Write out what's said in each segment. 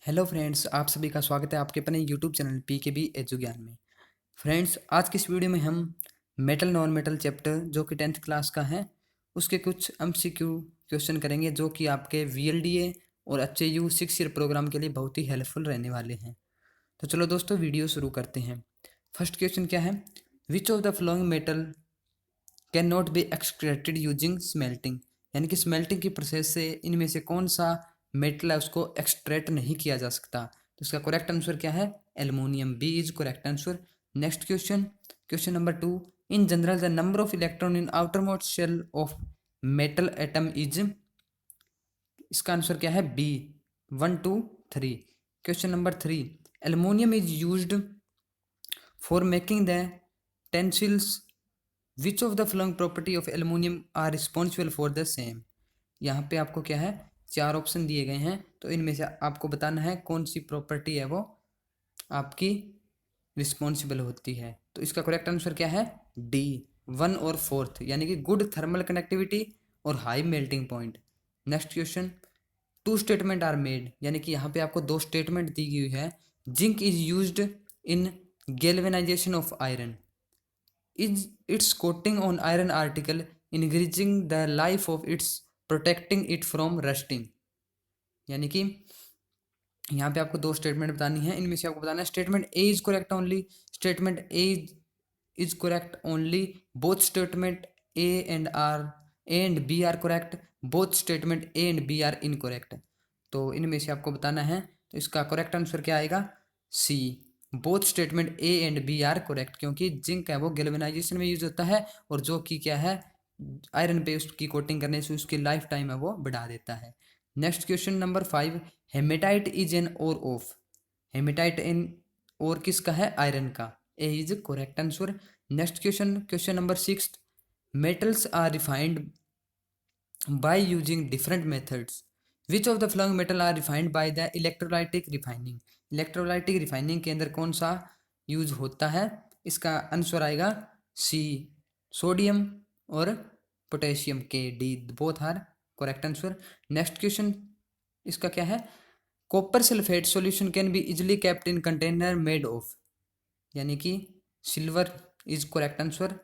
Hello friends, आप सभी का स्वागत है आपके अपने यूट्यूब चैनल पीकेबी एजु ज्ञान में। फ्रेंड्स, आज की इस वीडियो में हम मेटल नॉन मेटल चैप्टर जो कि 10th क्लास का है उसके कुछ एमसीक्यू क्वेश्चन करेंगे जो कि आपके वीएलडीए और एचएयू 6 ईयर प्रोग्राम के लिए बहुत ही हेल्पफुल रहने वाले हैं। तो चलो दोस्तों, वीडियो शुरू करते हैं। फर्स्ट क्वेश्चन क्या है? विच of the following metal can not be extracted using smelting, यानी कि स्मेल्टिंग की प्रोसेस से इनमें से कौन सा मेटल है उसको एक्सट्रैक्ट नहीं किया जा सकता। तो इसका करेक्ट आंसर क्या है? Aluminium. B is correct answer. Next question, question number 2। In general the number of electron in outer most shell of metal atom is, इसका आंसर क्या है? B 1 2 3। Question number 3। Aluminium is used for making the utensils, which of the following property of aluminium are responsible for the same. यहाँ पे आपको क्या है, चार option दिए गए हैं, तो इनमें से आपको बताना है कौन सी प्रॉपर्टी है वो आपकी रिस्पॉन्सिबल होती है। तो इसका करेक्ट आंसर क्या है? डी 1 और 4th, यानी कि गुड थर्मल कनेक्टिविटी और high melting point. Next question. Two statement are made, यानी कि यहाँ पे आपको दो स्टेटमेंट दी गई है। Zinc is used in galvanisation of iron, is its coating on iron article increasing the life of its, protecting it from rusting। यानी कि यहाँ पे आपको दो स्टेटमेंट बतानी है, इनमें से आपको बताना है statement A is correct only, statement A is correct only, both statement A and B are correct, both statement A and B are incorrect. तो इनमें से आपको बताना है, तो इसका करेक्ट आंसर क्या आएगा? C, both statement A and B are correct, क्योंकि जिंक है वो गैल्वेनाइजेशन में यूज होता है और जो कि क्या है, आयरन पे उसकी कोटिंग करने से उसकी लाइफ टाइम है वो बढ़ा देता है। Next question number 5। Haematite is an ore of, haematite इन और किसका है? आयरन का। A is correct answer. Next question, question number 6। Metals are refined by using different methods, which of the following metal are refined by the electrolytic refining. Electrolytic refining के अंदर कौन सा use होता है? इसका आंसर आएगा C, sodium और potassium. के D both are correct answer. Next question, इसका क्या है? Copper sulphate solution can be easily kept in container made of, यानी कि silver is correct answer.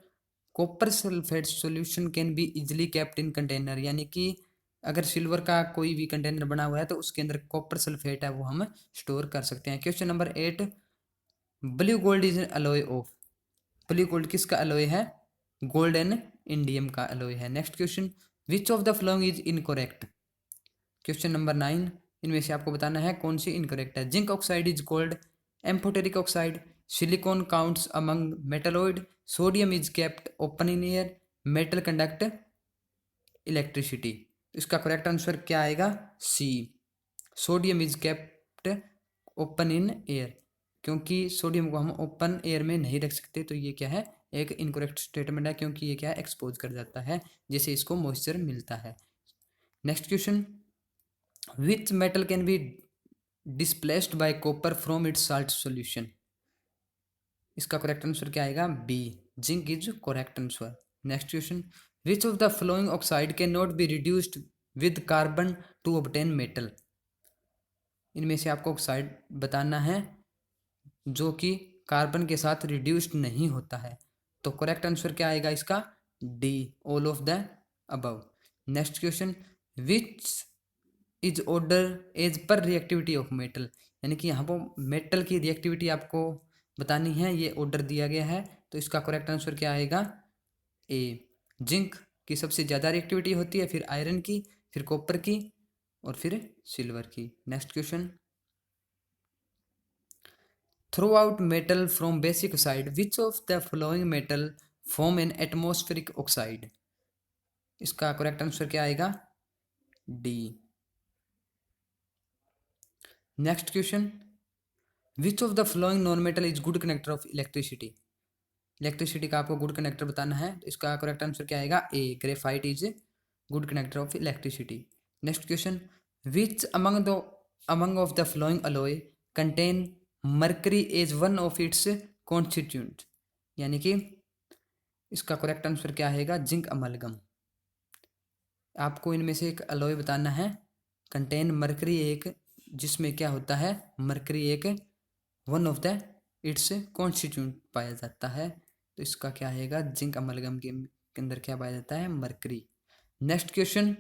Copper sulphate solution can be easily kept in container, यानी कि अगर silver का कोई भी कंटेनर बना हुआ है तो उसके अंदर कॉपर सल्फेट है वो हम स्टोर कर सकते हैं। Question number 8। Blue gold is alloy of, blue gold किसका अलॉय है? गोल्ड एंड इंडियम का अलॉय है। Next question. Which of the following is incorrect. Question number 9। इनमें से आपको बताना है कौन सी इनकरेक्ट है। Zinc oxide is called amphoteric oxide, silicon counts among metalloid, sodium is kept open in air, metal conduct electricity. इसका correct answer क्या आएगा? C, sodium is kept open in air, क्योंकि सोडियम को हम ओपन एयर में नहीं रख सकते, तो ये क्या है, एक इनकरेक्ट स्टेटमेंट है, क्योंकि ये क्या है, एक्सपोज कर जाता है जैसे इसको मॉइस्चर मिलता है। Next question. Which metal can be displaced by copper from its salt solution, इसका करेक्ट आंसर क्या आएगा? B, zinc is correct answer. Next question. Which of the following oxide can not be reduced with carbon to obtain metal, इनमें से आपको oxide बताना है जो कि कार्बन के साथ रिड्यूस्ड नहीं होता है। तो करेक्ट आंसर क्या आएगा इसका? D, all of the above. Next question. Which is order as per reactivity of metal, यानी कि यहाँ पर मेटल की रिएक्टिविटी आपको बतानी है, ये ऑर्डर दिया गया है, तो इसका करेक्ट आंसर क्या आएगा? ए, जिंक की सबसे ज़्यादा रिएक्टिविटी होती है, फिर आयरन की, फिर कॉपर की और फिर सिल्वर की। Next question. Throw out metal from basic oxide, which of the following metal form an atmospheric oxide, इसका करेक्ट आंसर क्या आएगा? D. Next question. Which of the following non metal is good connector of electricity, electricity का आपको good connector बताना है, तो इसका correct answer क्या आएगा? A, graphite is good connector of electricity. Next question. Which among of the following alloy contain mercury as one of its constituent, यानी कि इसका करेक्ट आंसर क्या आएगा? Zinc amalgam. आपको इनमें से एक अलॉय बताना है, कंटेन मर्करी एक जिसमें क्या होता है, मरकरी एक one of the it's constituent पाया जाता है। तो इसका क्या आएगा, जिंक अमलगम के अंदर क्या पाया जाता है, mercury. Next question,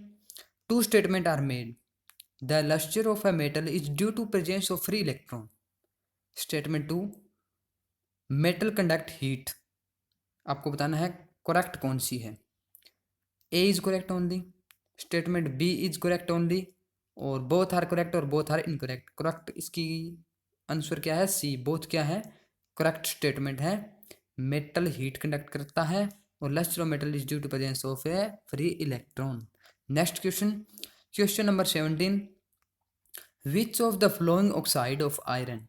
two statement are made, the lustre of a metal is due to presence of free electron. Statement two, metal conduct heat, आपको बताना है करेक्ट कौन सी है। A is correct only, statement B is correct only, और both are correct और both are incorrect. Correct इसकी answer क्या है, सी, बोथ क्या है, करेक्ट स्टेटमेंट है। मेटल हीट कंडक्ट करता है और lustre of metal is due to presence of a free electron. Next question, question number 17, which of the following oxide of iron,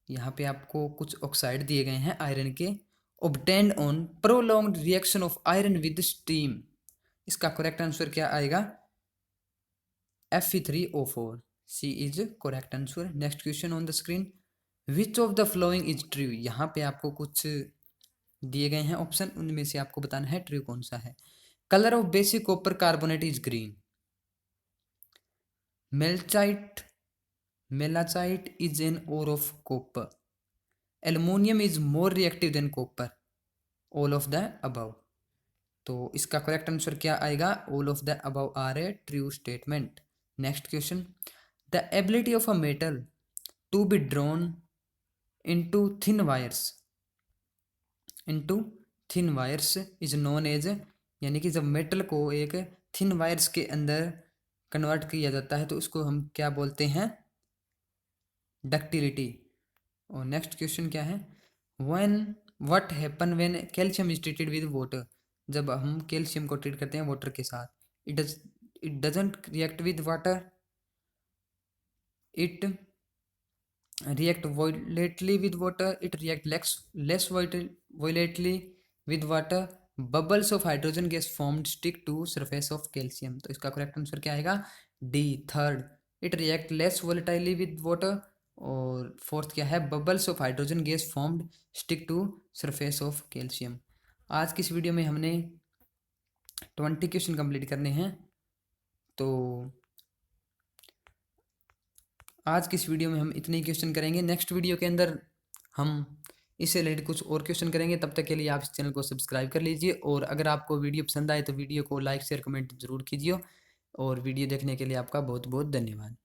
यहाँ पे आपको कुछ ऑक्साइड दिए गए हैं आयरन के, obtained on prolonged reaction of iron with steam, इसका correct answer क्या आएगा, Fe3O4, C is correct answer. Next question on the screen, which of the following is true, यहाँ पे आपको कुछ दिए गए हैं ऑप्शन, उनमें से आपको बताना है ट्रू कौन सा है। Colour of basic copper carbonate is green, malachite is an ore of copper, aluminium is more reactive than copper, all of the above. तो इसका करेक्ट आंसर क्या आएगा, all of the above are a true statement. Next question, the ability of a metal to be drawn into thin wires is known as, यानी कि जब metal को एक thin wires के अंदर कन्वर्ट किया जाता है तो उसको हम क्या बोलते हैं, डक्टिलिटी। और नेक्स्ट क्वेश्चन क्या है, what happen when calcium is treated with water, जब हम कैल्शियम को ट्रीट करते हैं वाटर के साथ, it doesn't react with water, it react violently with water, it react less violently with water, bubbles of hydrogen gas formed stick to surface of calcium। तो इसका correct answer क्या आएगा, D, third, it react less violently with water, और fourth क्या है, bubbles of hydrogen gas formed stick to surface of calcium. आज की इस वीडियो में हमने 20 क्वेश्चन कंप्लीट करने हैं। तो आज की इस वीडियो में हम इतने ही क्वेश्चन करेंगे। नेक्स्ट वीडियो के अंदर हम इससे रिलेटेड कुछ और क्वेश्चन करेंगे। तब तक के लिए आप इस चैनल को सब्सक्राइब कर लीजिए, और अगर आपको वीडियो पसंद आए तो वीडियो को लाइक शेयर कमेंट जरूर कीजिए, और वीडियो देखने के लिए आपका बहुत बहुत धन्यवाद।